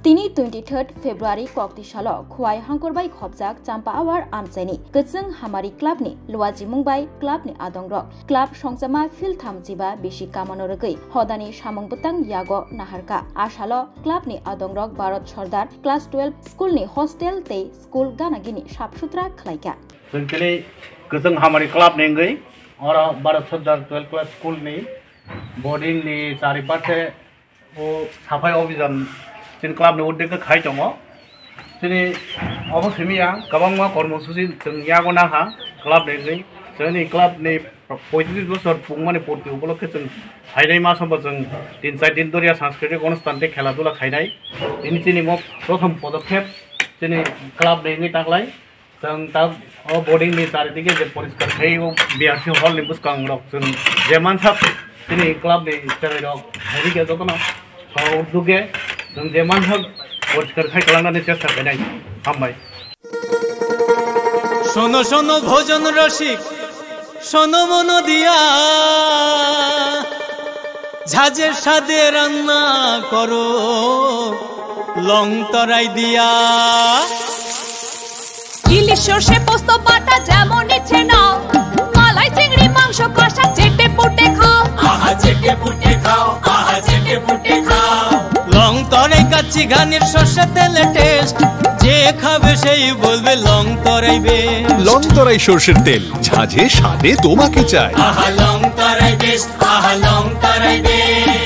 তিনি 23 फेब्रुवारी कक्ति साल खुवाई हांगरबाई खबजाक चाम्पा आवार आमचाइनि गजों हामारि क्लाबनि लुवाजि मुंबाई क्लाबनि आदंग्रक क्लाब संजामा फिल थामजिबा बेसि कामानो रगै हदानि सामंबतां यागो नाहारका आसालो क्लाबनि आदंग्रक भारत सरदार क्लास 12 स्कुलनि हस्टेल ते स्कुल गानागिनि साफसुथ्रा खलायका जोंनि गजों हामारि क्लाब नेंगै और भारत सरदार 12 क्लास स्कुलनि बोर्डिंनि चारिपाटे ओ साफाय अभियान जों क्लाबनि उद्देश्य खाय दङ जोंनि अबसमिया गोबां कर्मसूचि जों यागो नाहा क्लाब नेंगै जोंनि क्लाबनि 35 बोसोर पुंमानि पूर्ति उपलक्षे जों फायनाय मासमबो जों दिन चार दिन दरिया सांस्कृतिक अनुष्ठान खेला दुला खायनाय दिनै जोंनि प्रथम पदक्षेप जोंनि क्लाब नेंगै थाखाय जों दा बोर्डिंनि चारिदिके जे परिष्कार खायो बिआरसी हलनि बुसकां रक जों जेमान साब जोंनि क्लाबनि सेक्रेटारि रक हेरिके जतना उद्योगे जों जेमान साब परिष्कार खालामनानै चेष्टा खालामनाय हामबाय শোনো শোনো ভোজন রসিক শোনো মন দিয়া ঝাঁঝের স্বাদে রান্না করো লং তরাই দিয়া ইলিশ সর্ষে পোস্ত বাটা যেমন ইচ্ছে নাও মালাই চিংড়ি মাংস কষা চেটে পুটে খাও আহা চেটে পুটে খাও আহা চেটে পুটে খাও লং তরাই কাচ্চি ঘানির সর্ষে তেলে টেস্ট যে খাবে সেই বলবে লং তরাই বেশ লং তরাই সরষের তেল ঝাঁঝে স্বাদে তোমাকে চাই আহা লং তরাই বেশ আহা লং তরাই বেশ